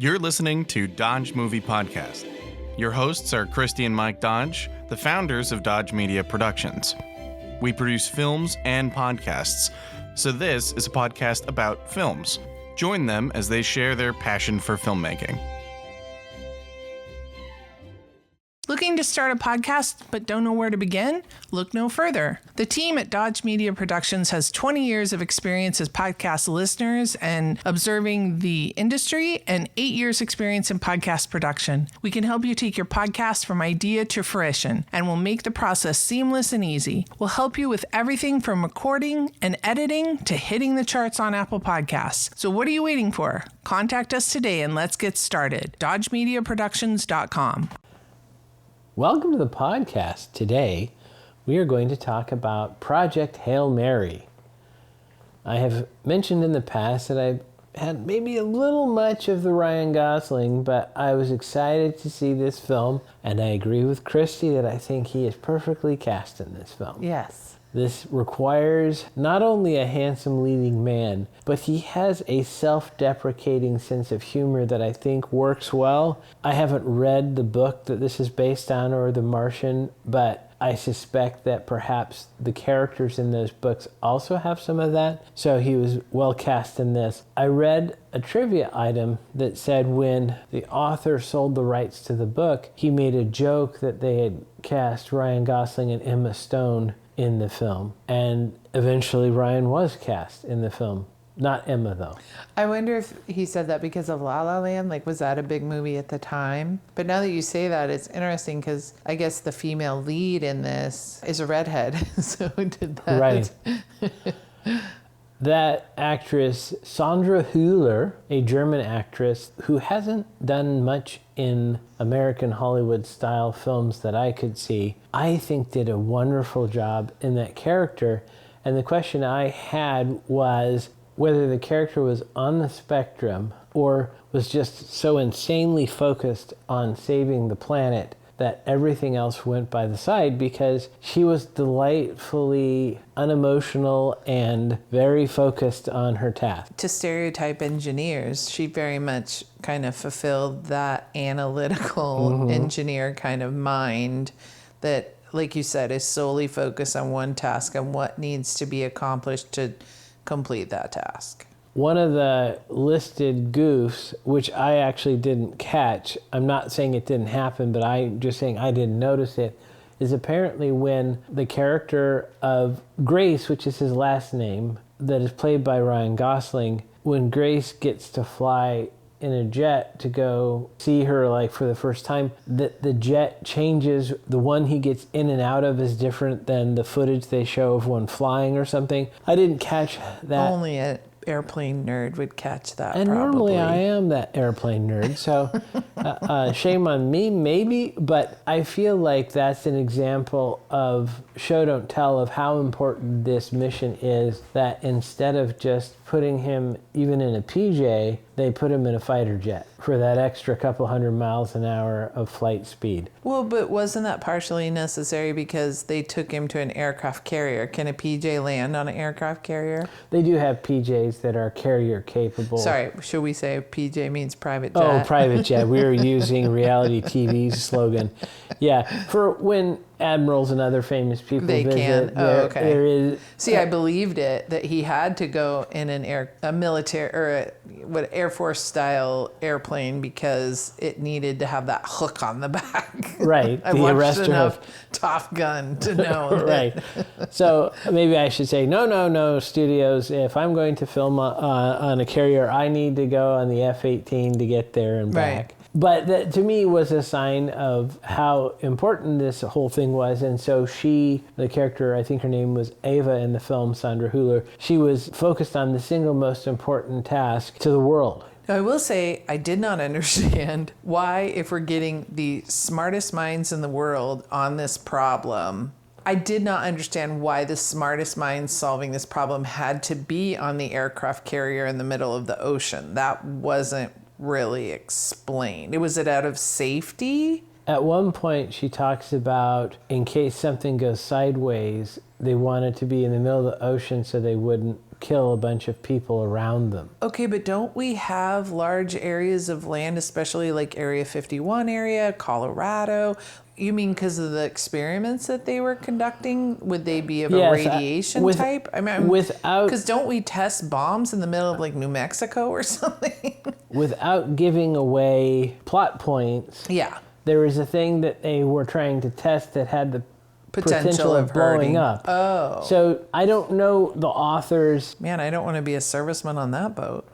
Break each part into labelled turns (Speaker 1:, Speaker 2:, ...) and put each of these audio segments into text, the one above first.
Speaker 1: You're listening to Dodge Movie Podcast. Your hosts are Christy and Mike Dodge, the founders of Dodge Media Productions. We produce films and podcasts, so this is a podcast about films. Join them as they share their passion for filmmaking.
Speaker 2: Looking to start a podcast but don't know where to begin? Look no further. The team at Dodge Media Productions has 20 years of experience as podcast listeners and observing the industry and 8 years experience in podcast production. We can help you take your podcast from idea to fruition, and we'll make the process seamless and easy. We'll help you with everything from recording and editing to hitting the charts on Apple Podcasts. So what are you waiting for? Contact us today and let's get started. DodgeMediaProductions.com.
Speaker 3: Welcome to the podcast. Today, we are going to talk about Project Hail Mary. I have mentioned in the past that I've had maybe a little much of the Ryan Gosling, but I was excited to see this film, and I agree with Christy that I think he is perfectly cast in this film.
Speaker 4: Yes.
Speaker 3: This requires not only a handsome leading man, but he has a self-deprecating sense of humor that I think works well. I haven't read the book that this is based on or The Martian, but I suspect that perhaps the characters in those books also have some of that. So he was well cast in this. I read a trivia item that said when the author sold the rights to the book, he made a joke that they had cast Ryan Gosling and Emma Stone in the film, and eventually Ryan was cast in the film. Not Emma, though.
Speaker 4: I wonder if he said that because of La La Land, like was that a big movie at the time? But now that you say that, it's interesting because I guess the female lead in this is a redhead, so did that.
Speaker 3: Right. That actress, Sandra Hüller, a German actress who hasn't done much in American Hollywood-style films that I could see, I think did a wonderful job in that character. And the question I had was whether the character was on the spectrum or was just so insanely focused on saving the planet that everything else went by the side, because she was delightfully unemotional and very focused on her task.
Speaker 4: To stereotype engineers, she very much kind of fulfilled that analytical engineer kind of mind that, like you said, is solely focused on one task and what needs to be accomplished to complete that task.
Speaker 3: One of the listed goofs, which I actually didn't catch, I'm not saying it didn't happen, but I'm just saying I didn't notice it, is apparently when the character of Grace, which is his last name, that is played by Ryan Gosling, when Grace gets to fly in a jet to go see her like for the first time, the jet changes. The one he gets in and out of is different than the footage they show of one flying or something. I didn't catch that.
Speaker 4: Only an airplane nerd would catch that.
Speaker 3: And
Speaker 4: probably.
Speaker 3: Normally I am that airplane nerd, so shame on me maybe, but I feel like that's an example of show don't tell of how important this mission is, that instead of just putting him even in a PJ, they put him in a fighter jet for that extra couple hundred miles an hour of flight speed.
Speaker 4: Well, but wasn't that partially necessary because they took him to an aircraft carrier? Can a PJ land on an aircraft carrier?
Speaker 3: They do have PJs that are carrier capable.
Speaker 4: Sorry, should we say PJ means private jet?
Speaker 3: Oh, private jet. We were using reality TV's slogan. Yeah, for when admirals and other famous people
Speaker 4: they
Speaker 3: visit.
Speaker 4: Can. Oh, okay.
Speaker 3: There is.
Speaker 4: See, I believed it that he had to go in a military or Air Force style airplane because it needed to have that hook on the back.
Speaker 3: Right.
Speaker 4: I watched enough Top Gun to know.
Speaker 3: Right. So maybe I should say no, studios. If I'm going to film on a carrier, I need to go on the F-18 to get there and back.
Speaker 4: Right.
Speaker 3: But that, to me, was a sign of how important this whole thing was. And so she, the character, I think her name was Ava in the film, Sandra Hüller, she was focused on the single most important task to the world.
Speaker 4: Now, I will say I did not understand why, if we're getting the smartest minds in the world on this problem, I did not understand why the smartest minds solving this problem had to be on the aircraft carrier in the middle of the ocean. That wasn't really explained. Was it out of safety?
Speaker 3: At one point, she talks about in case something goes sideways, they wanted to be in the middle of the ocean so they wouldn't kill a bunch of people around them.
Speaker 4: Okay, but don't we have large areas of land, especially like Area 51 area, Colorado? You mean because of the experiments that they were conducting? Would they be of a radiation type? I mean, because don't we test bombs in the middle of like New Mexico or something?
Speaker 3: Without giving away plot points.
Speaker 4: Yeah.
Speaker 3: There was a thing that they were trying to test that had the potential of blowing up.
Speaker 4: Oh.
Speaker 3: So I don't know the author's...
Speaker 4: Man, I don't want to be a serviceman on that boat.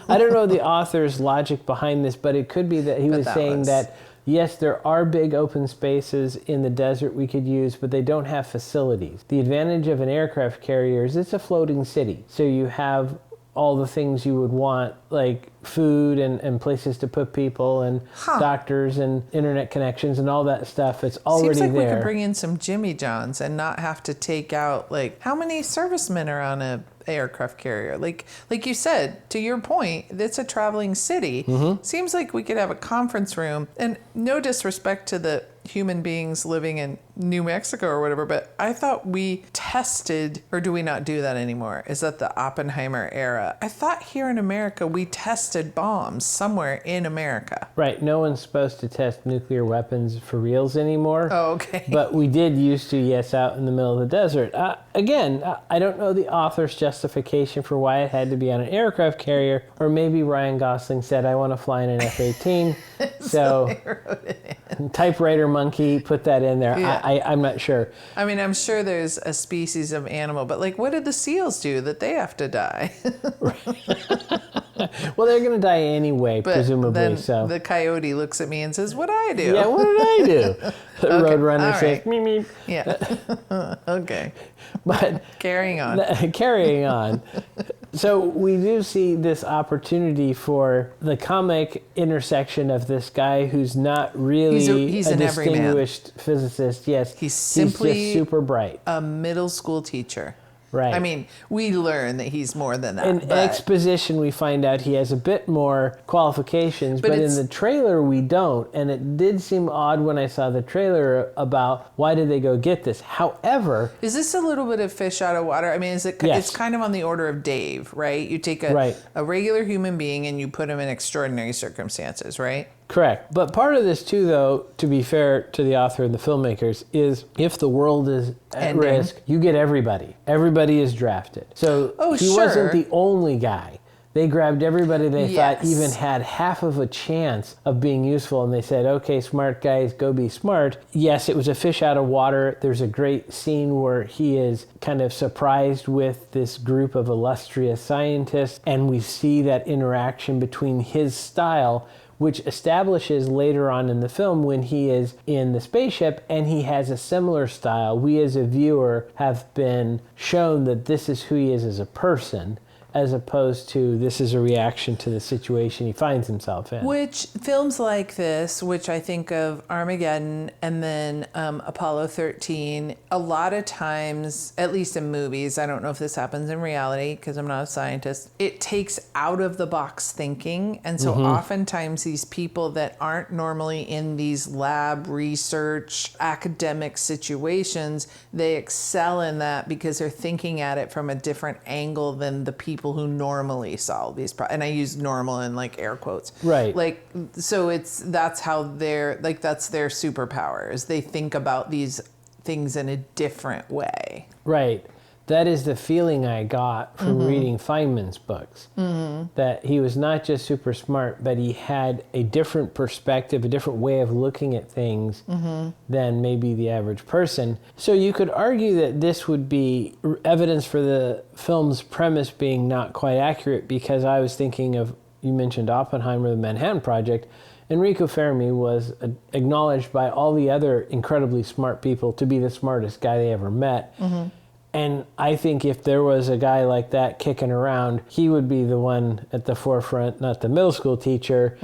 Speaker 3: I don't know the author's logic behind this, but it could be that he was saying that, yes, there are big open spaces in the desert we could use, but they don't have facilities. The advantage of an aircraft carrier is it's a floating city. So you have all the things you would want, like food and places to put people and doctors and internet connections and all that stuff. It's already there.
Speaker 4: Seems like we could bring in some Jimmy Johns and not have to take out, like, how many servicemen are on a aircraft carrier? Like you said, to your point, it's a traveling city. Seems like we could have a conference room, and no disrespect to the human beings living in New Mexico or whatever, but I thought we tested, or do we not do that anymore? Is that the Oppenheimer era? I thought here in America we tested bombs somewhere in America.
Speaker 3: Right. No one's supposed to test nuclear weapons for reals anymore.
Speaker 4: Oh, okay.
Speaker 3: But we did used to, yes, out in the middle of the desert. Again, I don't know the author's justification for why it had to be on an aircraft carrier, or maybe Ryan Gosling said, I want to fly in an F-18. so typewriter monkey, put that in there.
Speaker 4: Yeah.
Speaker 3: I'm not sure.
Speaker 4: I mean, I'm sure there's a species of animal, but like, what did the seals do that they have to die?
Speaker 3: Well, they're going to die anyway,
Speaker 4: but
Speaker 3: presumably.
Speaker 4: Then
Speaker 3: so
Speaker 4: the coyote looks at me and says, "What'd I do?"
Speaker 3: Yeah, what did I do? The Roadrunner says,
Speaker 4: right.
Speaker 3: "Meep meep."
Speaker 4: Yeah. Okay.
Speaker 3: But
Speaker 4: carrying on.
Speaker 3: Carrying on. So we do see this opportunity for the comic intersection of this guy who's not really
Speaker 4: he's
Speaker 3: a
Speaker 4: an
Speaker 3: distinguished physicist. Yes,
Speaker 4: he's simply
Speaker 3: just super bright.
Speaker 4: A middle school teacher.
Speaker 3: Right.
Speaker 4: I mean, we learn that he's more than that.
Speaker 3: In exposition, we find out he has a bit more qualifications, but in the trailer, we don't. And it did seem odd when I saw the trailer about why did they go get this. However...
Speaker 4: Is this a little bit of fish out of water? I mean, is it?
Speaker 3: Yes.
Speaker 4: It's kind of on the order of Dave, right? You take a regular human being and you put him in extraordinary circumstances, right?
Speaker 3: Correct. But part of this, too, though, to be fair to the author and the filmmakers, is if the world is at risk, you get everybody. Everybody is drafted. So he wasn't the only guy. They grabbed everybody they thought even had half of a chance of being useful, and they said, okay, smart guys, go be smart. Yes, it was a fish out of water. There's a great scene where he is kind of surprised with this group of illustrious scientists, and we see that interaction between his style, which establishes later on in the film when he is in the spaceship and he has a similar style. We as a viewer have been shown that this is who he is as a person, as opposed to this is a reaction to the situation he finds himself in.
Speaker 4: Which films like this, which I think of Armageddon and then Apollo 13, a lot of times, at least in movies, I don't know if this happens in reality because I'm not a scientist, it takes out of the box thinking. And so oftentimes these people that aren't normally in these lab research academic situations, they excel in that because they're thinking at it from a different angle than the people who normally solve these problems. And I use normal in like air quotes.
Speaker 3: Right.
Speaker 4: Like, so that's how that's their superpower, is they think about these things in a different way.
Speaker 3: Right. That is the feeling I got from reading Feynman's books. That he was not just super smart, but he had a different perspective, a different way of looking at things than maybe the average person. So you could argue that this would be evidence for the film's premise being not quite accurate, because I was thinking of, you mentioned Oppenheimer, the Manhattan Project. Enrico Fermi was acknowledged by all the other incredibly smart people to be the smartest guy they ever met. And I think if there was a guy like that kicking around, he would be the one at the forefront, not the middle school teacher.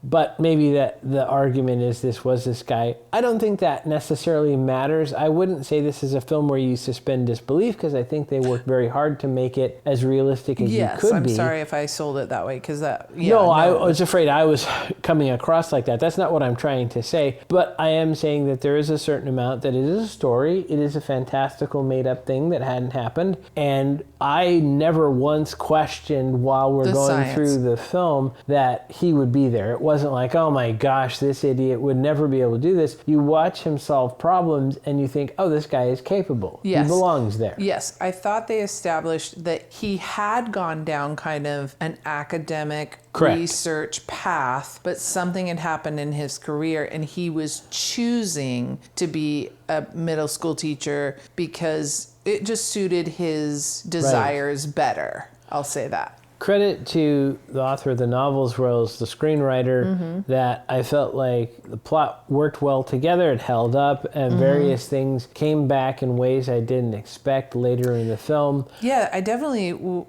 Speaker 3: But maybe that the argument is this guy. I don't think that necessarily matters. I wouldn't say this is a film where you suspend disbelief, because I think they worked very hard to make it as realistic as you could
Speaker 4: I'm
Speaker 3: be.
Speaker 4: sorry if I sold it that way, because that...
Speaker 3: I was afraid I was coming across like that. That's not what I'm trying to say. But I am saying that there is a certain amount that it is a story. It is a fantastical made-up thing that hadn't happened. And I never once questioned while we're going through the film that he would be there. It wasn't like, oh my gosh, this idiot would never be able to do this. You watch him solve problems and you think, oh, this guy is capable. Yes. He belongs there.
Speaker 4: Yes, I thought they established that he had gone down kind of an academic research path, but something had happened in his career and he was choosing to be a middle school teacher because it just suited his desires better. I'll say that.
Speaker 3: Credit to the author of the novel as well as the screenwriter, that I felt like the plot worked well together, it held up, and various things came back in ways I didn't expect later in the film.
Speaker 4: Yeah, I definitely,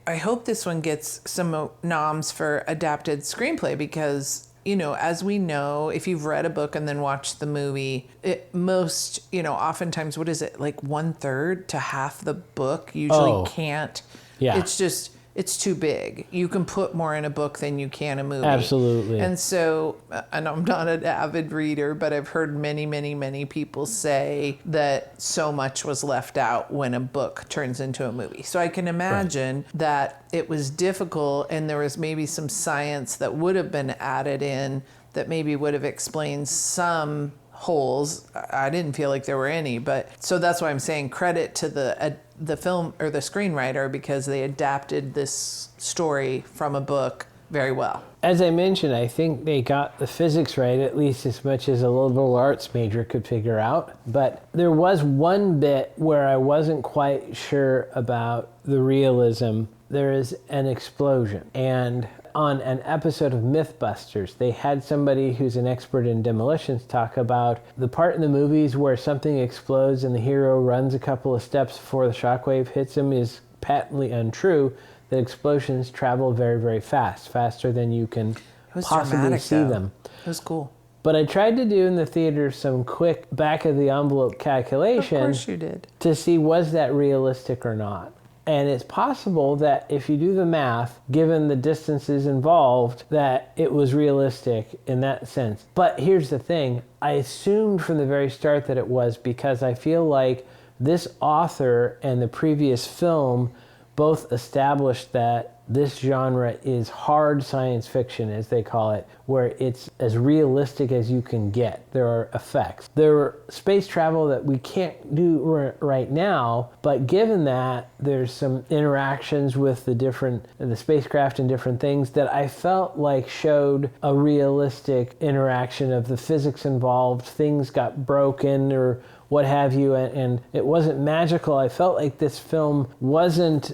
Speaker 4: I hope this one gets some noms for adapted screenplay because, you know, as we know, if you've read a book and then watched the movie, oftentimes, what is it, like 1/3 to half the book usually can't. Yeah. It's too big. You can put more in a book than you can a movie.
Speaker 3: Absolutely.
Speaker 4: And so, and I'm not an avid reader, but I've heard many, many, many people say that so much was left out when a book turns into a movie. So I can imagine that it was difficult and there was maybe some science that would have been added in that maybe would have explained some holes. I didn't feel like there were any, but so that's why I'm saying credit to the film or the screenwriter because they adapted this story from a book very well.
Speaker 3: As I mentioned, I think they got the physics right, at least as much as a liberal arts major could figure out. But there was one bit where I wasn't quite sure about the realism. There is an explosion, and on an episode of Mythbusters, they had somebody who's an expert in demolitions talk about the part in the movies where something explodes and the hero runs a couple of steps before the shockwave hits him is patently untrue, that explosions travel very, very fast, faster than you can possibly see them.
Speaker 4: It was cool.
Speaker 3: But I tried to do in the theater some quick back-of-the-envelope calculation.
Speaker 4: Of course you did.
Speaker 3: To see was that realistic or not. And it's possible that if you do the math, given the distances involved, that it was realistic in that sense. But here's the thing. I assumed from the very start that it was because I feel like this author and the previous film both established that this genre is hard science fiction, as they call it, where it's as realistic as you can get. There are effects. There are space travel that we can't do right now, but given that, there's some interactions with the spacecraft and different things that I felt like showed a realistic interaction of the physics involved. Things got broken or what have you, and it wasn't magical. I felt like this film wasn't,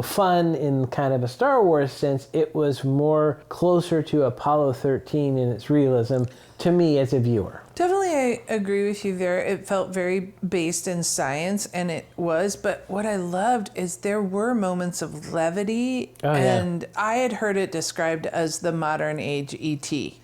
Speaker 3: fun in kind of a Star Wars sense. It was more closer to Apollo 13 in its realism to me as a viewer.
Speaker 4: Definitely, I agree with you there. It felt very based in science, and it was. But what I loved is there were moments of levity, and I had heard it described as the modern age E.T.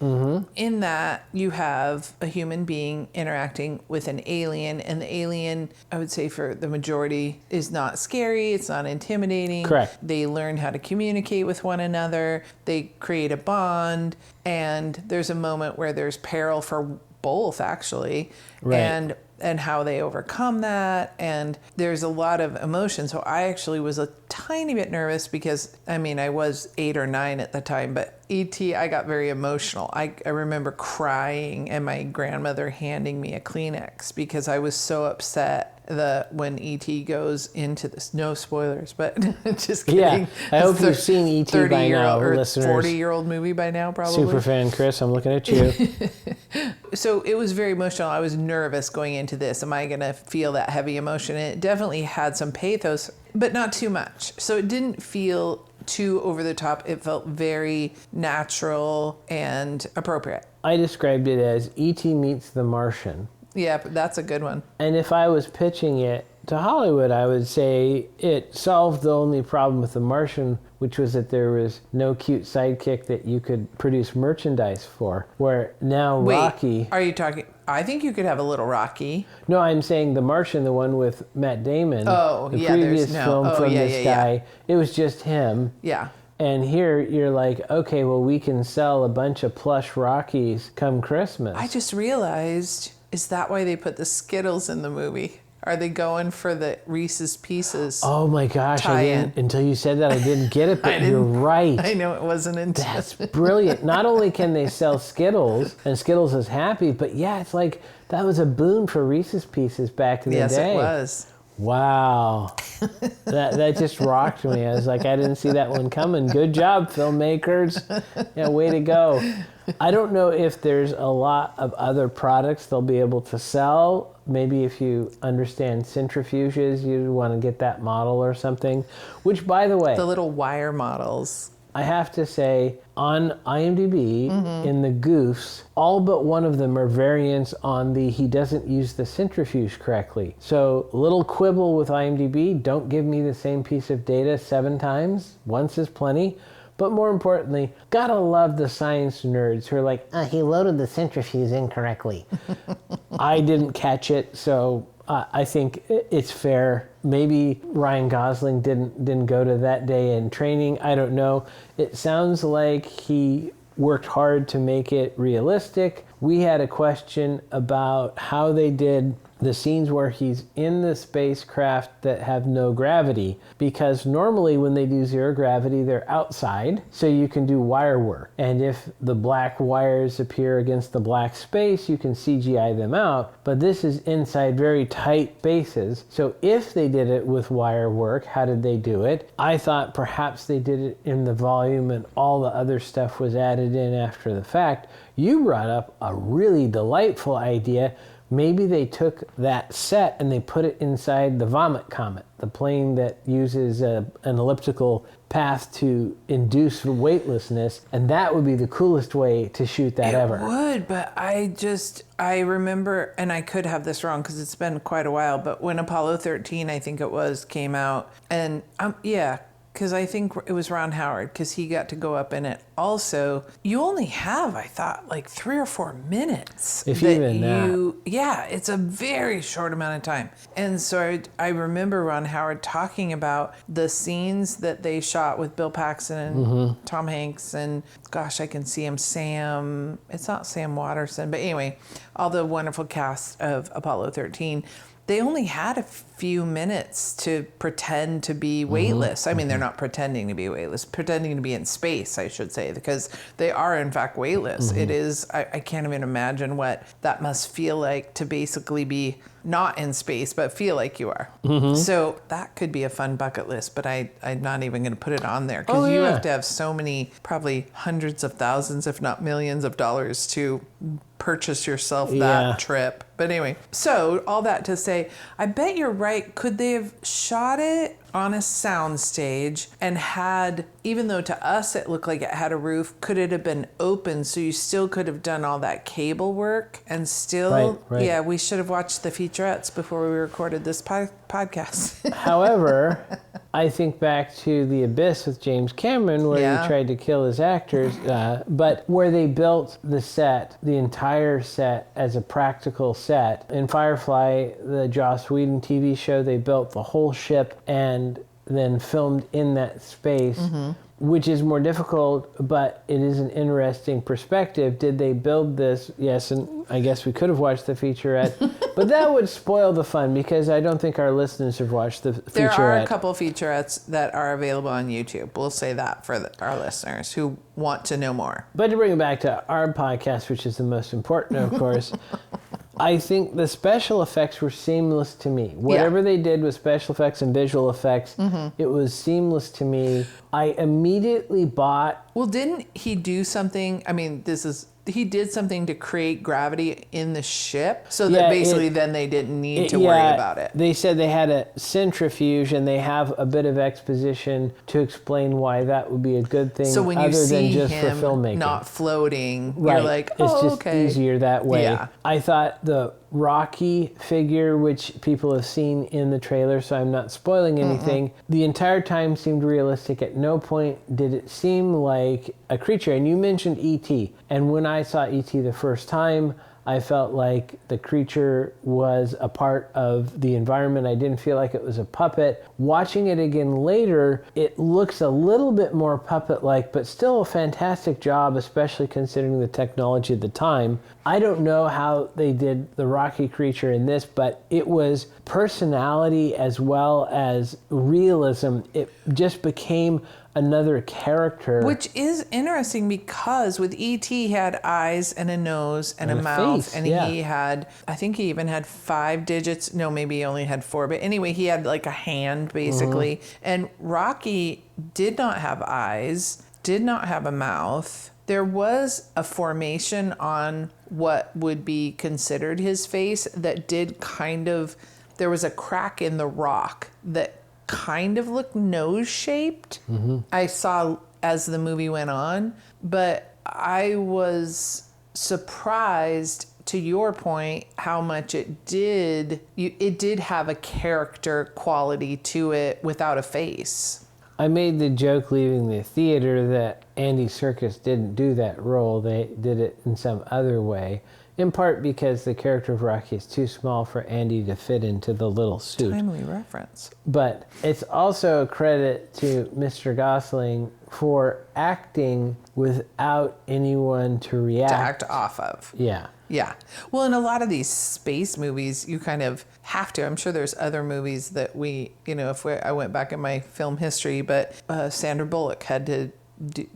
Speaker 4: In that you have a human being interacting with an alien, and the alien, I would say for the majority, is not scary. It's not intimidating.
Speaker 3: Correct.
Speaker 4: They learn how to communicate with one another. They create a bond, and there's a moment where there's peril for both, actually, and how they overcome that, and there's a lot of emotion. So I actually was a tiny bit nervous because I was 8 or 9 at the time, but E.T., I got very emotional. I remember crying and my grandmother handing me a Kleenex because I was so upset when E.T. goes into this. No spoilers, but just kidding.
Speaker 3: Yeah, I hope you've seen E.T. by now,
Speaker 4: or
Speaker 3: listeners.
Speaker 4: 40-year-old movie by now, probably.
Speaker 3: Super fan Chris, I'm looking at you.
Speaker 4: So it was very emotional. I was nervous going into this. Am I going to feel that heavy emotion? And it definitely had some pathos, but not too much. So it didn't feel too over the top. It felt very natural and appropriate.
Speaker 3: I described it as E.T. meets the Martian.
Speaker 4: Yeah, but that's a good one.
Speaker 3: And if I was pitching it, to Hollywood, I would say it solved the only problem with The Martian, which was that there was no cute sidekick that you could produce merchandise for. Where now
Speaker 4: Wait,
Speaker 3: Rocky...
Speaker 4: are you talking... I think you could have a little Rocky.
Speaker 3: No, I'm saying The Martian, the one with Matt Damon.
Speaker 4: Oh,
Speaker 3: the
Speaker 4: yeah,
Speaker 3: previous
Speaker 4: there's no...
Speaker 3: film
Speaker 4: Oh,
Speaker 3: from
Speaker 4: yeah,
Speaker 3: this
Speaker 4: yeah,
Speaker 3: guy,
Speaker 4: yeah.
Speaker 3: it was just him.
Speaker 4: Yeah.
Speaker 3: And here you're like, okay, well, we can sell a bunch of plush Rockies come Christmas.
Speaker 4: I just realized, is that why they put the Skittles in the movie? Are they going for the Reese's Pieces?
Speaker 3: Oh my gosh,
Speaker 4: tie-in?
Speaker 3: until you said that, I didn't get it, but you're right.
Speaker 4: I know it wasn't until...
Speaker 3: That's brilliant. Not only can they sell Skittles, and Skittles is happy, but yeah, it's like that was a boon for Reese's Pieces back in the day.
Speaker 4: Yes, it was.
Speaker 3: Wow. that just rocked me. I was like, I didn't see that one coming. Good job, filmmakers. Yeah, way to go. I don't know if there's a lot of other products they'll be able to sell. Maybe if you understand centrifuges, you want to get that model or something. Which, by the way...
Speaker 4: The little wire models.
Speaker 3: I have to say, on IMDb, in the goofs, all but one of them are variants on the he doesn't use the centrifuge correctly. So, little quibble with IMDb, don't give me the same piece of data 7 times. Once is plenty. But more importantly, gotta love the science nerds who are like, he loaded the centrifuge incorrectly. I didn't catch it, so I think it's fair. Maybe Ryan Gosling didn't go to that day in training. I don't know. It sounds like he worked hard to make it realistic. We had a question about how they did the scenes where he's in the spacecraft that have no gravity, because normally when they do zero gravity, they're outside, so you can do wire work. And if the black wires appear against the black space, you can CGI them out. But this is inside very tight spaces. So if they did it with wire work, how did they do it? I thought perhaps they did it in the volume and all the other stuff was added in after the fact. You brought up a really delightful idea. Maybe they took that set and they put it inside the Vomit Comet, the plane that uses an elliptical path to induce weightlessness, and that would be the coolest way to shoot that ever. It
Speaker 4: would, but I remember, and I could have this wrong because it's been quite a while, but when Apollo 13, I think it was, came out, and because I think it was Ron Howard, because he got to go up in it. Also, you only have, I thought, like 3 or 4 minutes.
Speaker 3: If even that.
Speaker 4: Yeah, it's a very short amount of time. And so I remember Ron Howard talking about the scenes that they shot with Bill Paxton and Tom Hanks and, gosh, I can see him, it's not Sam Waterston, but anyway, all the wonderful cast of Apollo 13. They only had a few minutes to pretend to be weightless. I mean, they're not pretending to be weightless, pretending to be in space, I should say, because they are, in fact, weightless. It is, I can't even imagine what that must feel like to basically be not in space, but feel like you are. So that could be a fun bucket list, but I'm not even going to put it on there because you have to have so many, probably hundreds of thousands, if not millions of dollars to purchase yourself that trip. But anyway, so all that to say, I bet you're right. Could they have shot it on a sound stage and had, even though to us it looked like it had a roof, could it have been open so you still could have done all that cable work and still,
Speaker 3: right.
Speaker 4: Yeah, we should have watched the featurettes before we recorded this podcast.
Speaker 3: However, I think back to The Abyss with James Cameron where he tried to kill his actors, but where they built the set, the entire set as a practical set. In Firefly, the Joss Whedon TV show, they built the whole ship and then filmed in that space, which is more difficult, but it is an interesting perspective. Did they build this? Yes, and I guess we could have watched the featurette, but that would spoil the fun because I don't think our listeners have watched the featurette.
Speaker 4: There are a couple featurettes that are available on YouTube. We'll say that for our listeners who want to know more.
Speaker 3: But to bring it back to our podcast, which is the most important, of course, I think the special effects were seamless to me. Whatever they did with special effects and visual effects, it was seamless to me. I immediately bought...
Speaker 4: Well, didn't he do something? I mean, he did something to create gravity in the ship so that basically then they didn't need to worry about it.
Speaker 3: They said they had a centrifuge and they have a bit of exposition to explain why that would be a good thing
Speaker 4: so when you
Speaker 3: other
Speaker 4: see
Speaker 3: than just
Speaker 4: him
Speaker 3: for filmmaking.
Speaker 4: Not floating, you're like,
Speaker 3: it's just
Speaker 4: okay.
Speaker 3: easier that way.
Speaker 4: Yeah.
Speaker 3: I thought the Rocky figure, which people have seen in the trailer, so I'm not spoiling anything, the entire time seemed realistic. At no point did it seem like a creature. And you mentioned E.T. And when I saw E.T. the first time, I felt like the creature was a part of the environment. I didn't feel like it was a puppet. Watching it again later, it looks a little bit more puppet-like, but still a fantastic job, especially considering the technology at the time. I don't know how they did the Rocky creature in this, but it was personality as well as realism. It just became another character.
Speaker 4: Which is interesting because with E.T. he had eyes and a nose and a mouth.
Speaker 3: Face,
Speaker 4: and he had, I think he even had 5 digits. No, maybe he only had 4. But anyway, he had like a hand basically. And Rocky did not have eyes, did not have a mouth. There was a formation on what would be considered his face that did kind of, there was a crack in the rock that kind of looked nose-shaped. I saw as the movie went on, but I was surprised, to your point, how much it did have a character quality to it without a face.
Speaker 3: I made the joke leaving the theater that Andy Serkis didn't do that role. They did it in some other way, in part because the character of Rocky is too small for Andy to fit into the little suit.
Speaker 4: Timely reference.
Speaker 3: But it's also a credit to Mr. Gosling for acting without anyone to react.
Speaker 4: To act off of.
Speaker 3: Yeah.
Speaker 4: Yeah. Well, in a lot of these space movies, you kind of have to. I'm sure there's other movies that I went back in my film history, but Sandra Bullock had to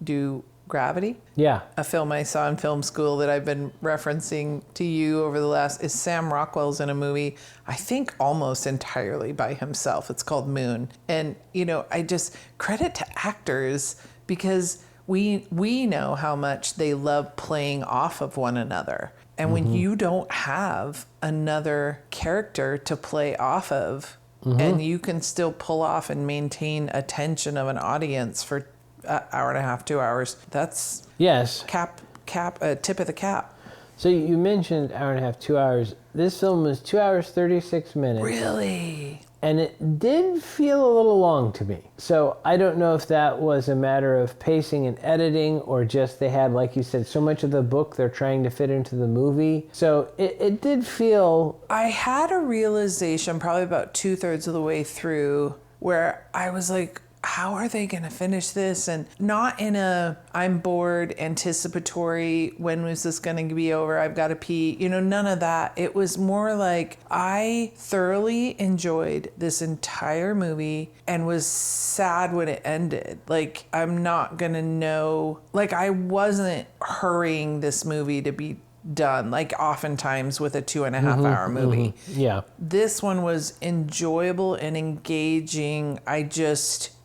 Speaker 4: do Gravity.
Speaker 3: Yeah.
Speaker 4: A film I saw in film school that I've been referencing to you over the last is Sam Rockwell's in a movie, I think almost entirely by himself. It's called Moon. And, I just credit to actors because we know how much they love playing off of one another. And when you don't have another character to play off of, and you can still pull off and maintain attention of an audience for an hour and a half, 2 hours, that's tip of the cap.
Speaker 3: So you mentioned hour and a half, 2 hours. This film was 2 hours, 36 minutes.
Speaker 4: Really?
Speaker 3: And it did feel a little long to me. So I don't know if that was a matter of pacing and editing or just they had, like you said, so much of the book they're trying to fit into the movie. So it did feel...
Speaker 4: I had a realization probably about 2/3 of the way through where I was like, how are they going to finish this? And not in a, I'm bored, anticipatory, when was this going to be over? I've got to pee. None of that. It was more like I thoroughly enjoyed this entire movie and was sad when it ended. Like, I'm not going to know. Like, I wasn't hurrying this movie to be done, like oftentimes with a 2.5 hour movie.
Speaker 3: Yeah.
Speaker 4: This one was enjoyable and engaging.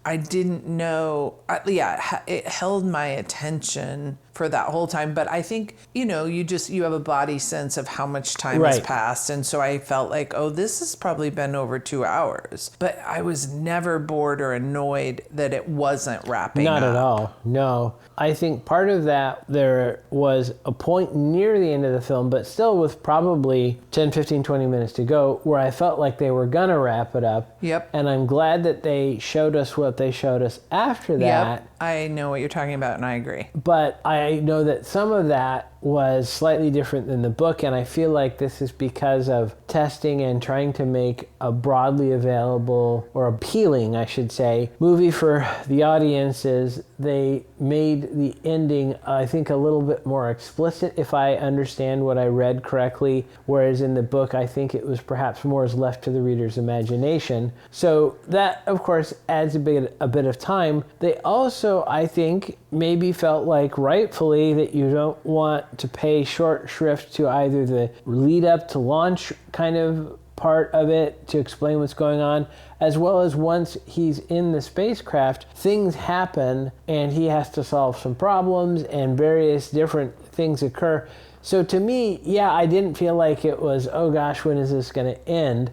Speaker 4: I didn't know. It held my attention for that whole time. But I think, you have a body sense of how much time has passed. And so I felt like, this has probably been over 2 hours. But I was never bored or annoyed that it wasn't wrapping up.
Speaker 3: Not at all. No. I think part of that, there was a point near the end of the film, but still with probably 10, 15, 20 minutes to go, where I felt like they were going to wrap it up.
Speaker 4: Yep.
Speaker 3: And I'm glad that they showed us what they showed us after that.
Speaker 4: Yep. I know what you're talking about, and I agree.
Speaker 3: But I know that some of that was slightly different than the book, and I feel like this is because of testing and trying to make a broadly available, or appealing, I should say, movie for the audiences. They made the ending, I think, a little bit more explicit, if I understand what I read correctly, whereas in the book, I think it was perhaps more is left to the reader's imagination. So that, of course, adds a bit of time. They also, I think, maybe felt like rightfully that you don't want to pay short shrift to either the lead up to launch kind of part of it to explain what's going on, as well as once he's in the spacecraft, things happen and he has to solve some problems and various different things occur. So to me, I didn't feel like it was, oh gosh, when is this going to end?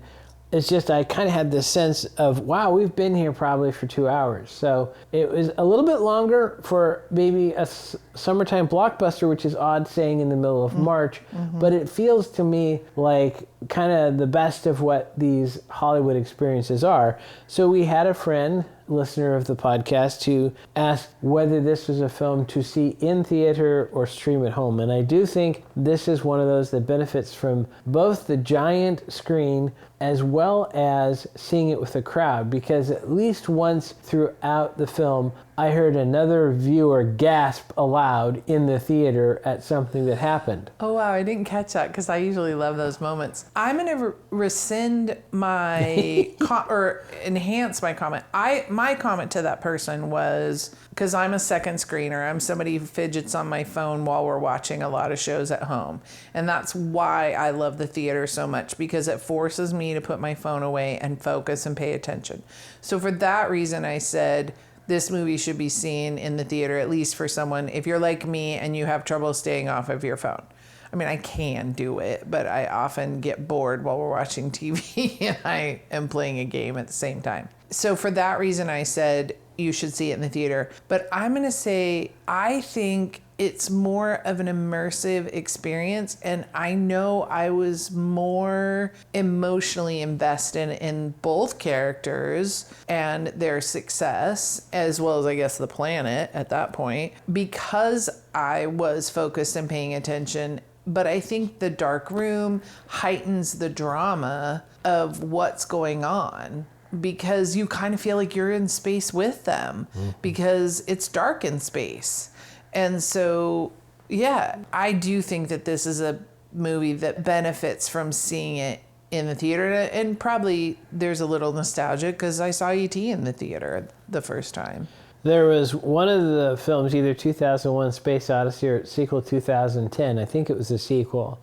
Speaker 3: It's just I kind of had this sense of, wow, we've been here probably for 2 hours. So it was a little bit longer for maybe a summertime blockbuster, which is odd saying in the middle of March. But it feels to me like kind of the best of what these Hollywood experiences are. So we had a friend, listener of the podcast, who asked whether this was a film to see in theater or stream at home. And I do think this is one of those that benefits from both the giant screen as well as seeing it with a crowd, because at least once throughout the film, I heard another viewer gasp aloud in the theater at something that happened.
Speaker 4: Oh, wow. I didn't catch that because I usually love those moments. I'm going to rescind my or enhance my comment. My comment to that person was, because I'm a second screener, I'm somebody who fidgets on my phone while we're watching a lot of shows at home. And that's why I love the theater so much, because it forces me to put my phone away and focus and pay attention. So for that reason, I said, this movie should be seen in the theater, at least for someone, if you're like me and you have trouble staying off of your phone. I mean, I can do it, but I often get bored while we're watching TV and I am playing a game at the same time. So for that reason, I said you should see it in the theater. But I'm going to say, I think it's more of an immersive experience. And I know I was more emotionally invested in both characters and their success, as well as, I guess, the planet at that point, because I was focused and paying attention. But I think the dark room heightens the drama of what's going on, because you kind of feel like you're in space with them, because it's dark in space. And so, yeah, I do think that this is a movie that benefits from seeing it in the theater. And probably there's a little nostalgia because I saw E.T. in the theater the first time.
Speaker 3: There was one of the films, either 2001 Space Odyssey or sequel 2010, I think it was a sequel,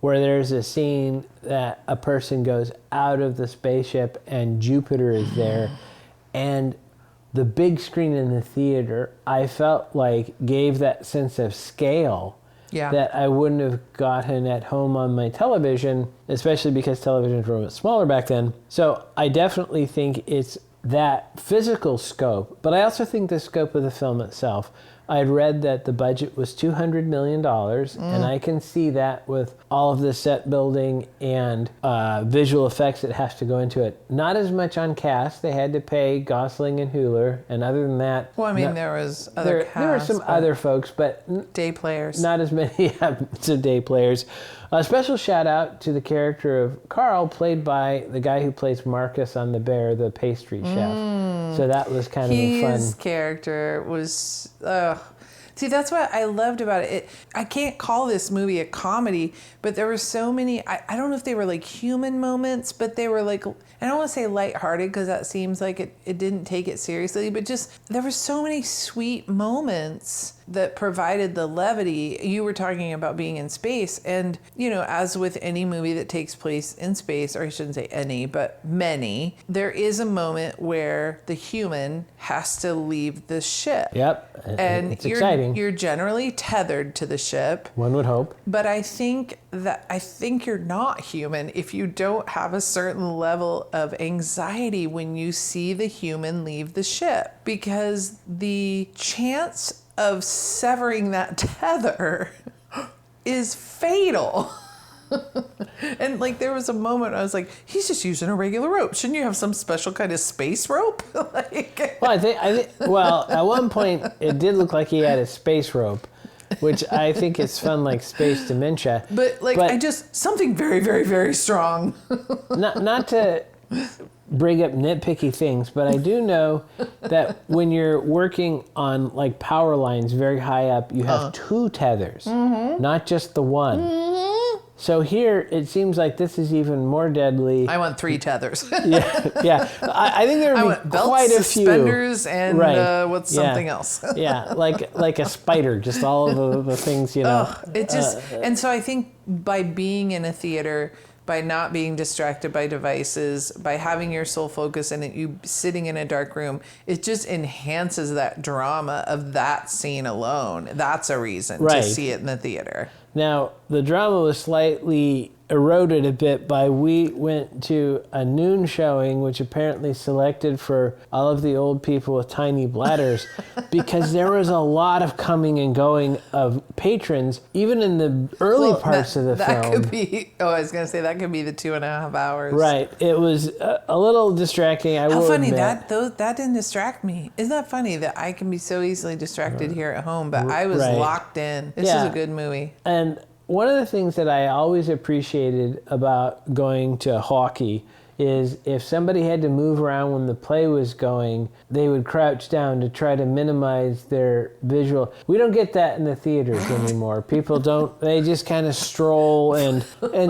Speaker 3: where there's a scene that a person goes out of the spaceship and Jupiter is there. And the big screen in the theater, I felt like gave that sense of scale that I wouldn't have gotten at home on my television, especially because televisions were much smaller back then. So I definitely think it's that physical scope, but I also think the scope of the film itself. I had read that the budget was $200 million, and I can see that with all of the set building and visual effects that has to go into it. Not as much on cast. They had to pay Gosling and Hüller, and other than that...
Speaker 4: Well, I mean, there was other cast.
Speaker 3: There were some other folks, but...
Speaker 4: Day players.
Speaker 3: Not as many day players. A special shout out to the character of Carl, played by the guy who plays Marcus on The Bear, the pastry chef. So that was kind of a fun...
Speaker 4: His character was... See, that's what I loved about it. I can't call this movie a comedy, but there were so many... I don't know if they were like human moments, but they were like... I don't want to say lighthearted because that seems like it didn't take it seriously, but just there were so many sweet moments that provided the levity. You were talking about being in space, and, you know, as with any movie that takes place in space, or I shouldn't say any, but many, there is a moment where the human has to leave the ship.
Speaker 3: Yep,
Speaker 4: and
Speaker 3: it's exciting.
Speaker 4: You're generally tethered to the ship.
Speaker 3: One would hope.
Speaker 4: But I think you're not human if you don't have a certain level of anxiety when you see the human leave the ship, because the chance of severing that tether is fatal. And like there was a moment I was like, he's just using a regular rope. Shouldn't you have some special kind of space rope?
Speaker 3: Well, I think at one point it did look like he had a space rope, which I think is fun, like space dementia.
Speaker 4: But I just something very, very, very strong.
Speaker 3: not to bring up nitpicky things, but I do know that when you're working on like power lines very high up, you have two tethers, not just the one. So here it seems like this is even more deadly.
Speaker 4: I want 3 tethers.
Speaker 3: yeah. I think there would be
Speaker 4: belts,
Speaker 3: quite a few.
Speaker 4: Suspenders, and what's something else?
Speaker 3: Yeah, like a spider, just all of the things, you know.
Speaker 4: It just and so I think by being in a theater, by not being distracted by devices, by having your sole focus in it, you sitting in a dark room, it just enhances that drama of that scene alone. That's a reason to see it in the theater.
Speaker 3: Now, the drama was slightly eroded a bit by we went to a noon showing, which apparently selected for all of the old people with tiny bladders, because there was a lot of coming and going of patrons, even in the early parts of the film.
Speaker 4: That could be, I was going to say, that could be the 2.5 hours.
Speaker 3: Right. It was a little distracting, I will
Speaker 4: funny
Speaker 3: admit.
Speaker 4: that didn't distract me. Isn't that funny that I can be so easily distracted here at home, but I was locked in. This is a good movie.
Speaker 3: And one of the things that I always appreciated about going to hockey is if somebody had to move around when the play was going, they would crouch down to try to minimize their visual. We don't get that in the theaters anymore. People don't, they just kind of stroll, and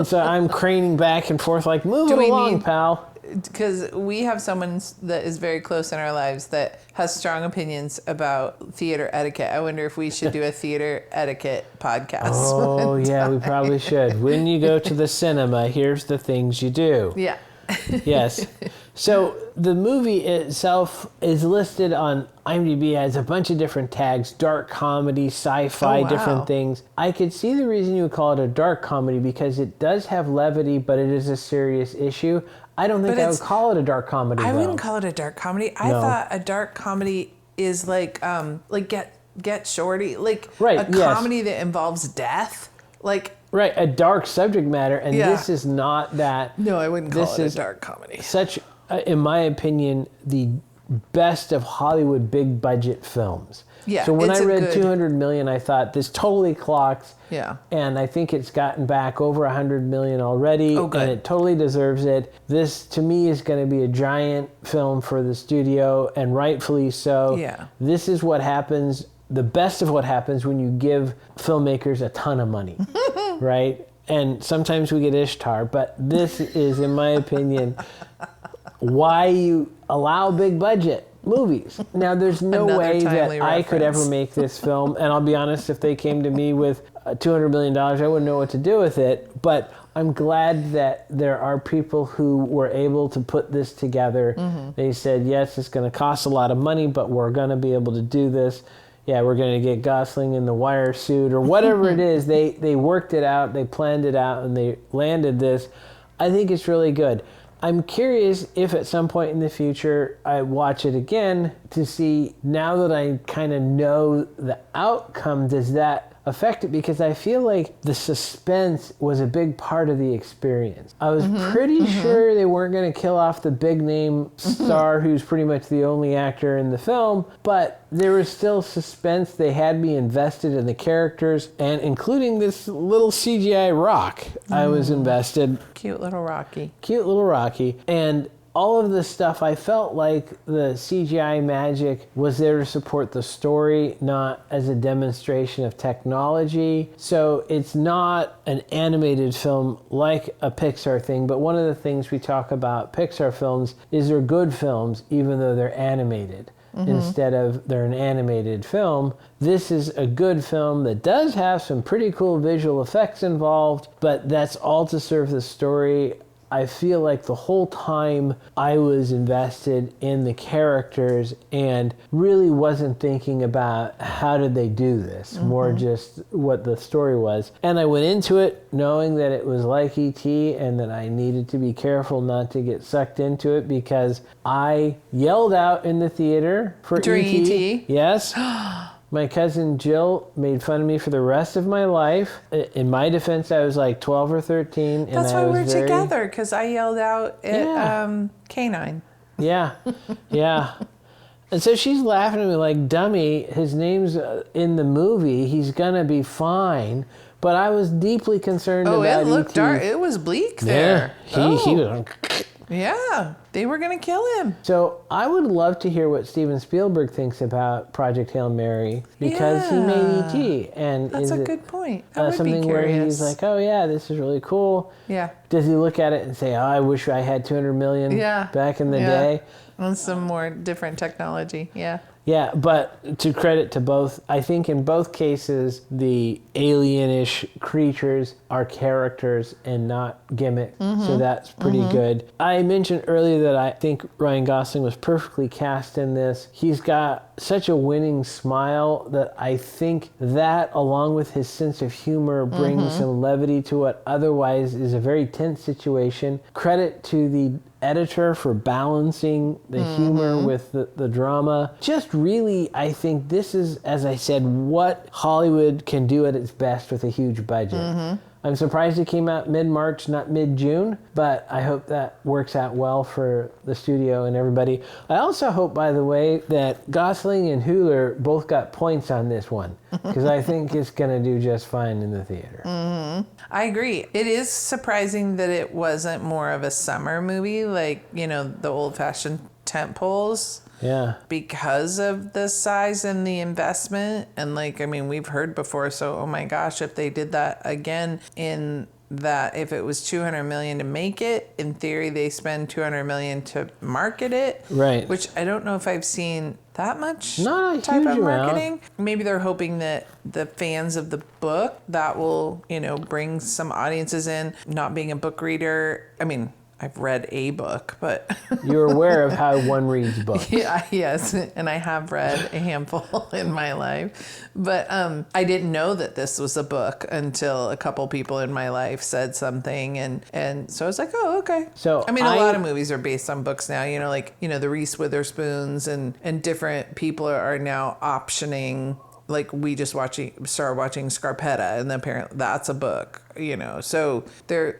Speaker 3: so I'm craning back and forth like, move it along, pal.
Speaker 4: Because we have someone that is very close in our lives that has strong opinions about theater etiquette. I wonder if we should do a theater etiquette podcast.
Speaker 3: Oh, yeah, we probably should. When you go to the cinema, here's the things you do.
Speaker 4: Yeah.
Speaker 3: Yes. So the movie itself is listed on IMDb as a bunch of different tags: dark comedy, sci-fi, different things. I could see the reason you would call it a dark comedy because it does have levity, but it is a serious issue. I don't think I would call it a dark comedy.
Speaker 4: I wouldn't call it a dark comedy. I thought a dark comedy is like Get Shorty, like a comedy that involves death, like.
Speaker 3: Right, a dark subject matter, and this is not that.
Speaker 4: No, I wouldn't call it a dark comedy.
Speaker 3: Such, in my opinion, the best of Hollywood big budget films.
Speaker 4: Yeah,
Speaker 3: so when I read 200 million, I thought this totally clocks.
Speaker 4: Yeah.
Speaker 3: And I think it's gotten back over 100 million already.
Speaker 4: Oh, good.
Speaker 3: And it totally deserves it. This, to me, is going to be a giant film for the studio, and rightfully so.
Speaker 4: Yeah.
Speaker 3: This is what happens. The best of what happens when you give filmmakers a ton of money, right? And sometimes we get Ishtar, but this is, in my opinion, why you allow big budget movies. Now, there's no way that I could ever make this film, and I'll be honest, if they came to me with $200 million, I wouldn't know what to do with it, but I'm glad that there are people who were able to put this together. Mm-hmm. They said, yes, it's going to cost a lot of money, but we're going to be able to do this. Yeah, we're going to get Gosling in the wire suit or whatever it is. They worked it out, they planned it out, and they landed this. I think it's really good. I'm curious if at some point in the future I watch it again to see, now that I kind of know the outcome, does that affect it? Because I feel like the suspense was a big part of the experience. I was pretty sure they weren't going to kill off the big name star who's pretty much the only actor in the film, but there was still suspense. They had me invested in the characters, and including this little CGI rock, I was invested.
Speaker 4: Cute little Rocky.
Speaker 3: Cute little Rocky. And all of this stuff, I felt like the CGI magic was there to support the story, not as a demonstration of technology. So it's not an animated film like a Pixar thing, but one of the things we talk about Pixar films is they're good films even though they're animated. Instead of they're an animated film. This is a good film that does have some pretty cool visual effects involved, but that's all to serve the story. I feel like the whole time I was invested in the characters and really wasn't thinking about how did they do this, more just what the story was. And I went into it knowing that it was like E.T. and that I needed to be careful not to get sucked into it, because I yelled out in the theater for
Speaker 4: during E.T.
Speaker 3: Yes. My cousin Jill made fun of me for the rest of my life. In my defense, I was like 12 or 13.
Speaker 4: That's why we're together, because I yelled out at K9.
Speaker 3: Yeah, yeah. And so she's laughing at me like, dummy, his name's in the movie. He's going to be fine. But I was deeply concerned about
Speaker 4: it looked
Speaker 3: E.T.
Speaker 4: dark. It was bleak there.
Speaker 3: Yeah, he was...
Speaker 4: Yeah, they were going to kill him.
Speaker 3: So I would love to hear what Steven Spielberg thinks about Project Hail Mary, because he made E.T. And
Speaker 4: that's a good point. I would
Speaker 3: something
Speaker 4: be curious.
Speaker 3: where he's like, oh yeah, this is really cool.
Speaker 4: Yeah.
Speaker 3: Does he look at it and say, oh, I wish I had 200 million back in the day?
Speaker 4: On some more different technology. Yeah.
Speaker 3: Yeah, but to credit to both, I think in both cases, the alienish creatures are characters and not gimmicks. So that's pretty good. I mentioned earlier that I think Ryan Gosling was perfectly cast in this. He's got such a winning smile that I think that, along with his sense of humor, brings some levity to what otherwise is a very tense situation. Credit to the editor for balancing the humor with the drama. Just really, I think this is, as I said, what Hollywood can do at its best with a huge budget. I'm surprised it came out mid-March, not mid-June, but I hope that works out well for the studio and everybody. I also hope, by the way, that Gosling and Hüller both got points on this one, because I think it's going to do just fine in the theater.
Speaker 4: I agree. It is surprising that it wasn't more of a summer movie, like, you know, the old-fashioned tent poles.
Speaker 3: Yeah.
Speaker 4: Because of the size and the investment. And like, I mean, we've heard before, so oh my gosh, if they did that again, in that if it was $200 million to make it, in theory they spend $200 million to market it.
Speaker 3: Right.
Speaker 4: Which I don't know if I've seen that much
Speaker 3: Not a
Speaker 4: type
Speaker 3: huge
Speaker 4: of
Speaker 3: amount.
Speaker 4: marketing. Maybe they're hoping that the fans of the book, that will, you know, bring some audiences in. Not being a book reader, I mean, I've read a book, but
Speaker 3: You're aware of how one reads books.
Speaker 4: yeah, yes, and I have read a handful in my life, but I didn't know that this was a book until a couple people in my life said something, and so I was like, oh, okay.
Speaker 3: So
Speaker 4: I mean, a lot of movies are based on books now. You know, like, you know, the Reese Witherspoons and different people are now optioning. Like, we just started watching Scarpetta, and apparently that's a book, you know. So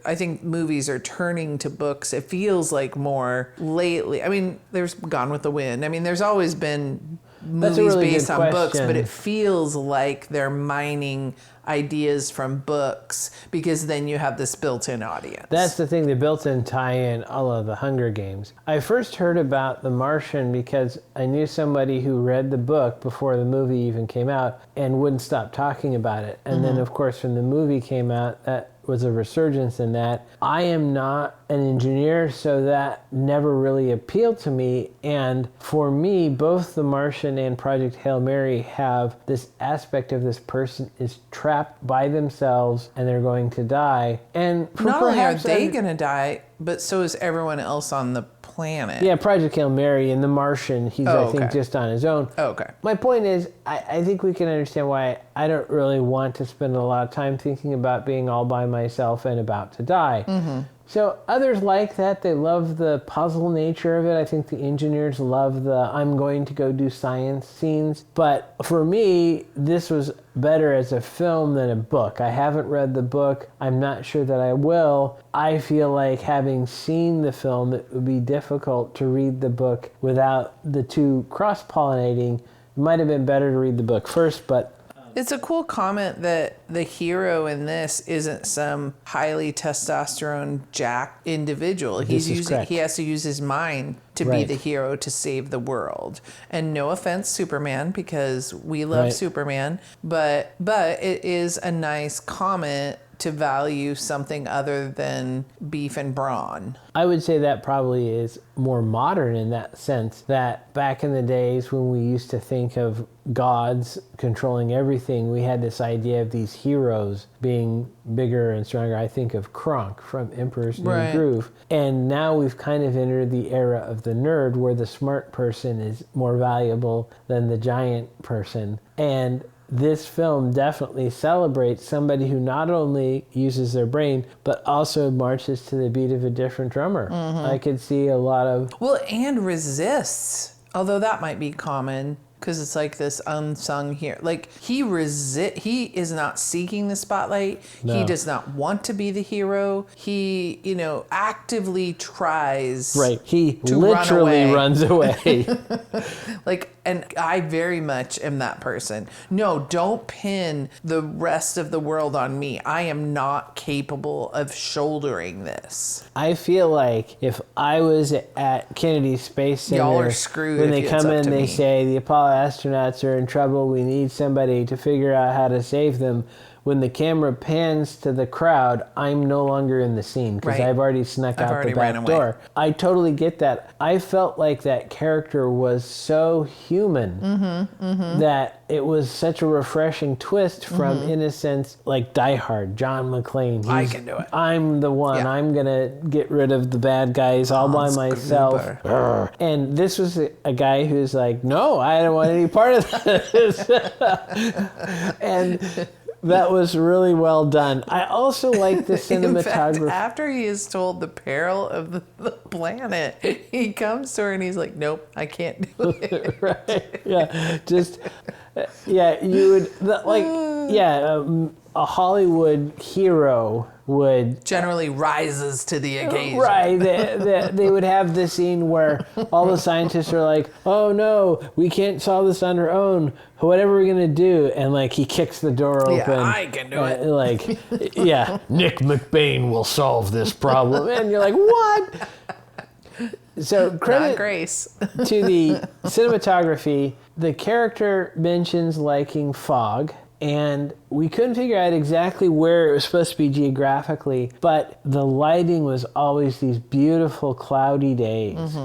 Speaker 4: I think movies are turning to books. It feels like more lately. I mean, there's Gone with the Wind. I mean, there's always been movies
Speaker 3: really
Speaker 4: based
Speaker 3: good
Speaker 4: on books,
Speaker 3: question.
Speaker 4: but it feels like they're mining ideas from books, because then you have this built-in audience.
Speaker 3: That's the thing, the built-in tie-in, all of the Hunger Games. I first heard about The Martian because I knew somebody who read the book before the movie even came out and wouldn't stop talking about it. And then, of course, when the movie came out, that was a resurgence in that. I am not an engineer, so that never really appealed to me. And for me, both The Martian and Project Hail Mary have this aspect of this person is trapped by themselves and they're going to die. And
Speaker 4: Not only are they going to die, but so is everyone else on the planet.
Speaker 3: Yeah, Project Hail Mary and The Martian, he's, I think, just on his own.
Speaker 4: Oh, okay.
Speaker 3: My point is, I think we can understand why I don't really want to spend a lot of time thinking about being all by myself and about to die. So others like that. They love the puzzle nature of it. I think the engineers love the I'm going to go do science scenes. But for me, this was better as a film than a book. I haven't read the book. I'm not sure that I will. I feel like, having seen the film, it would be difficult to read the book without the two cross-pollinating. It might have been better to read the book first, but
Speaker 4: It's a cool comment that the hero in this isn't some highly testosterone jacked individual. He has to use his mind to be the hero to save the world. And no offense, Superman, because we love Superman, but it is a nice comment to value something other than beef and brawn.
Speaker 3: I would say that probably is more modern in that sense, that back in the days when we used to think of gods controlling everything, we had this idea of these heroes being bigger and stronger. I think of Kronk from Emperor's New Groove. And now we've kind of entered the era of the nerd, where the smart person is more valuable than the giant person. And this film definitely celebrates somebody who not only uses their brain, but also marches to the beat of a different drummer. I could see a lot of...
Speaker 4: Well, and resists, although that might be common, because it's like this unsung hero. Like, he is not seeking the spotlight.
Speaker 3: No.
Speaker 4: He does not want to be the hero. He, actively tries
Speaker 3: He
Speaker 4: to
Speaker 3: literally runs away.
Speaker 4: Like, and I very much am that person. No, don't pin the rest of the world on me. I am not capable of shouldering this.
Speaker 3: I feel like if I was at Kennedy Space Center,
Speaker 4: y'all are screwed.
Speaker 3: When
Speaker 4: if
Speaker 3: they
Speaker 4: it's
Speaker 3: come
Speaker 4: up
Speaker 3: in,
Speaker 4: to
Speaker 3: they
Speaker 4: me.
Speaker 3: say the Apollo astronauts are in trouble. We need somebody to figure out how to save them. when the camera pans to the crowd, I'm no longer in the scene because
Speaker 4: Right.
Speaker 3: I've already snuck out
Speaker 4: already
Speaker 3: the
Speaker 4: ran
Speaker 3: back
Speaker 4: away.
Speaker 3: door. I totally get that. I felt like that character was so human that it was such a refreshing twist from innocence, like Die Hard, John McClane.
Speaker 4: I can do it.
Speaker 3: I'm the one.
Speaker 4: Yeah.
Speaker 3: I'm gonna get rid of the bad guys all by
Speaker 4: Hans
Speaker 3: myself.
Speaker 4: Gruber.
Speaker 3: Urgh. And this was a guy who's like, no, I don't want any part of this. And that was really well done. I also like the
Speaker 4: In fact,
Speaker 3: cinematography.
Speaker 4: after he is told the peril of the planet, he comes to her and he's like, nope, I can't do it.
Speaker 3: Right? Yeah, just you would a Hollywood hero would.
Speaker 4: Generally rises to the occasion.
Speaker 3: Right, they would have this scene where all the scientists are like, "Oh no, we can't solve this on our own. Whatever we're gonna do," and like he kicks the door open.
Speaker 4: Yeah, I can do it.
Speaker 3: Like, yeah, Nick McBain will solve this problem, and you're like, what? So
Speaker 4: Not
Speaker 3: credit
Speaker 4: Grace.
Speaker 3: to the cinematography. The character mentions liking fog. And we couldn't figure out exactly where it was supposed to be geographically, but the lighting was always these beautiful cloudy days.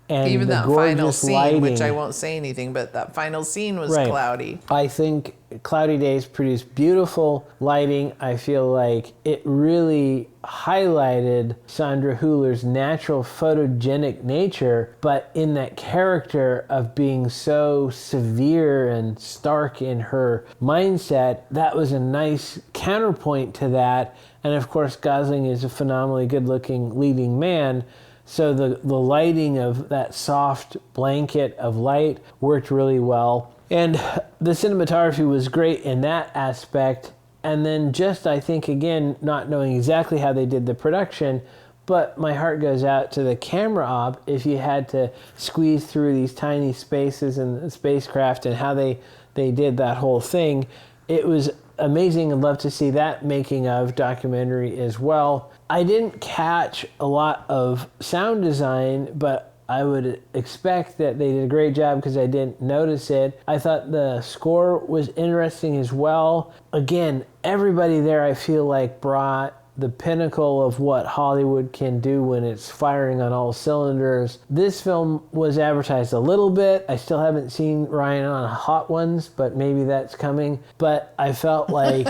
Speaker 3: And
Speaker 4: Even
Speaker 3: the
Speaker 4: that final
Speaker 3: gorgeous
Speaker 4: scene,
Speaker 3: lighting,
Speaker 4: which I won't say anything, but that final scene was
Speaker 3: Right.
Speaker 4: cloudy.
Speaker 3: I think cloudy days produce beautiful lighting. I feel like it really highlighted Sandra Hüller's natural photogenic nature, but in that character of being so severe and stark in her mindset, that was a nice counterpoint to that. And of course, Gosling is a phenomenally good-looking leading man. So the lighting of that soft blanket of light worked really well. And the cinematography was great in that aspect. And then just, I think, again, not knowing exactly how they did the production, but my heart goes out to the camera op if you had to squeeze through these tiny spaces in the spacecraft and how they did that whole thing. It was amazing. I'd love to see that making of documentary as well. I didn't catch a lot of sound design, but I would expect that they did a great job because I didn't notice it. I thought the score was interesting as well. Again, everybody there I feel like brought the pinnacle of what Hollywood can do when it's firing on all cylinders. This film was advertised a little bit. I still haven't seen Ryan on Hot Ones, but maybe that's coming. But I felt like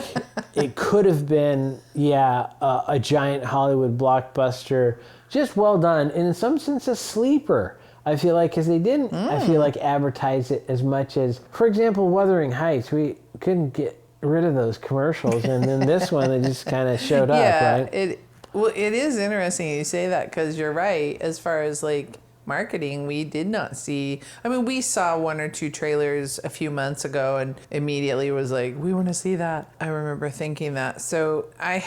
Speaker 3: it could have been, a giant Hollywood blockbuster. Just well done, and in some sense a sleeper. I feel like, because they didn't, I feel like, advertise it as much as, for example, Wuthering Heights. We couldn't get rid of those commercials, and then this one, it just kind of showed up, right?
Speaker 4: It is interesting you say that because you're right. As far as like marketing, we did not see. I mean, we saw one or two trailers a few months ago, and immediately was like, we want to see that. I remember thinking that. So I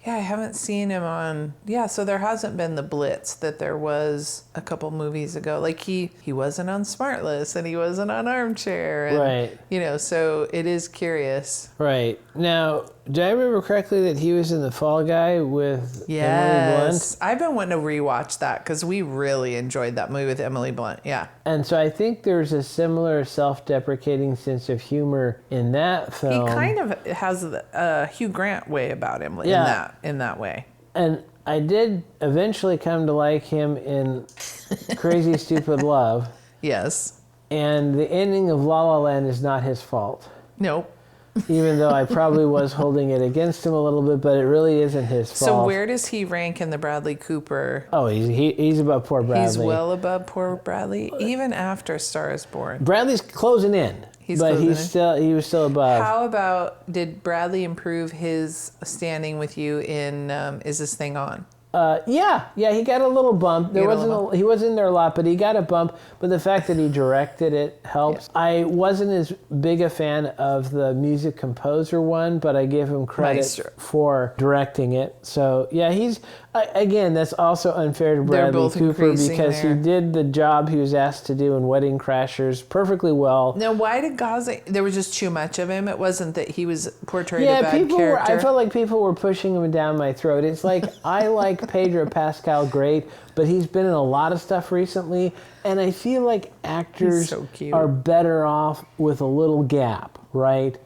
Speaker 4: haven't seen him on. Yeah, so there hasn't been the blitz that there was a couple movies ago. Like he wasn't on Smartless and he wasn't on Armchair. And,
Speaker 3: Right.
Speaker 4: So it is curious.
Speaker 3: Right. Now, do I remember correctly that he was in The Fall Guy with Emily Blunt?
Speaker 4: Yes. I've been wanting to rewatch that because we really enjoyed that movie with Emily Blunt. Yeah.
Speaker 3: And so I think there's a similar self-deprecating sense of humor in that film.
Speaker 4: He kind of has a Hugh Grant way about him in that way.
Speaker 3: And I did eventually come to like him in Crazy Stupid Love.
Speaker 4: Yes.
Speaker 3: And the ending of La La Land is not his fault.
Speaker 4: Nope.
Speaker 3: Even though I probably was holding it against him a little bit, but it really isn't his fault.
Speaker 4: So where does he rank in the Bradley Cooper?
Speaker 3: Oh, he's above poor Bradley.
Speaker 4: He's well above poor Bradley, even after Star is Born.
Speaker 3: Bradley's closing in, he was still above.
Speaker 4: How about, did Bradley improve his standing with you in Is This Thing On?
Speaker 3: Yeah, he got a little bump. He wasn't in there a lot, but he got a bump. But the fact that he directed it helps. Yeah. I wasn't as big a fan of the music composer one, but I give him credit for directing it. So yeah, he's again, that's also unfair to Bradley Cooper because he did the job he was asked to do in Wedding Crashers perfectly well.
Speaker 4: Now, why did Gosling? There was just too much of him. It wasn't that he was portrayed a bad character.
Speaker 3: I felt like people were pushing him down my throat. It's like I like Pedro Pascal great, but he's been in a lot of stuff recently, and I feel like actors are better off with a little gap, right?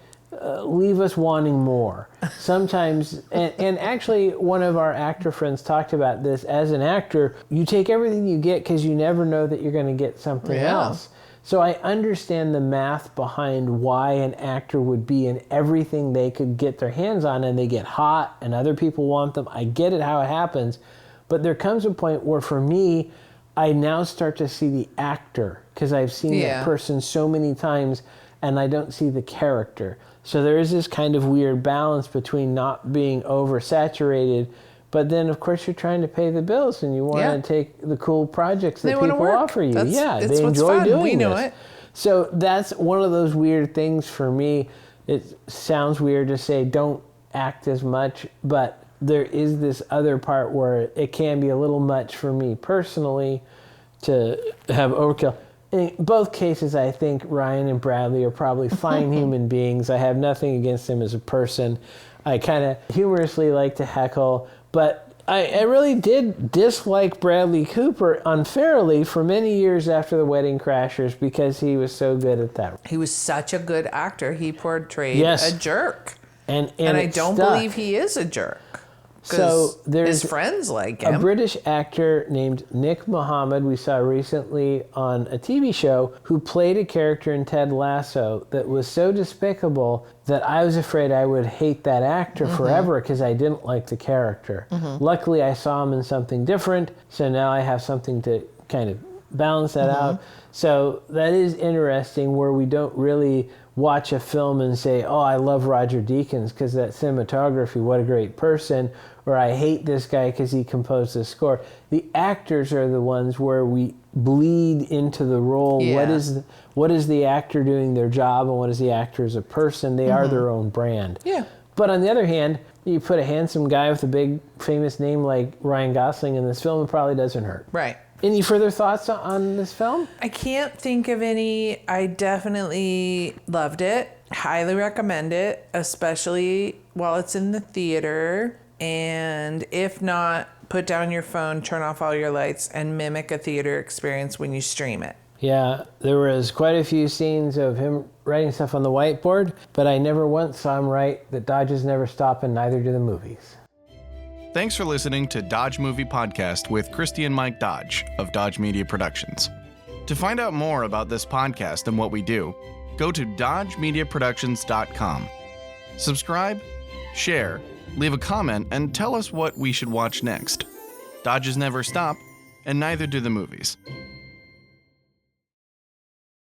Speaker 3: leave us wanting more. Sometimes, and actually one of our actor friends talked about this. As an actor, you take everything you get because you never know that you're going to get something else. So I understand the math behind why an actor would be in everything they could get their hands on, and they get hot and other people want them. I get it how it happens. But there comes a point where for me, I now start to see the actor because I've seen that person so many times and I don't see the character. So there is this kind of weird balance between not being oversaturated, but then of course you're trying to pay the bills and you want to take the cool projects that people offer you. They enjoy doing this. So that's one of those weird things for me. It sounds weird to say don't act as much, but there is this other part where it can be a little much for me personally to have overkill. In both cases, I think Ryan and Bradley are probably fine human beings. I have nothing against them as a person. I kind of humorously like to heckle, but I really did dislike Bradley Cooper unfairly for many years after The Wedding Crashers because he was so good at that.
Speaker 4: He was such a good actor. He portrayed a jerk. And I don't believe he is a jerk.
Speaker 3: So there's
Speaker 4: his friends like him.
Speaker 3: A British actor named Nick Mohammed we saw recently on a TV show who played a character in Ted Lasso that was so despicable that I was afraid I would hate that actor forever because I didn't like the character. Luckily, I saw him in something different, so now I have something to kind of balance that out. So that is interesting where we don't really watch a film and say, oh, I love Roger Deakins because that cinematography, what a great person, or I hate this guy because he composed the score. The actors are the ones where we bleed into the role. What is the actor doing their job and what is the actor as a person? They are their own brand. But on the other hand, you put a handsome guy with a big famous name like Ryan Gosling in this film, it probably doesn't hurt.
Speaker 4: Right.
Speaker 3: Any further thoughts on this film?
Speaker 4: I can't think of any. I definitely loved it. Highly recommend it, especially while it's in the theater. And if not, put down your phone, turn off all your lights, and mimic a theater experience when you stream it.
Speaker 3: Yeah, there was quite a few scenes of him writing stuff on the whiteboard, but I never once saw him write that Dodges never stop and neither do the movies.
Speaker 1: Thanks for listening to Dodge Movie Podcast with Christy and Mike Dodge of Dodge Media Productions. To find out more about this podcast and what we do, go to dodgemediaproductions.com. Subscribe, share, leave a comment, and tell us what we should watch next. Dodges never stop, and neither do the movies.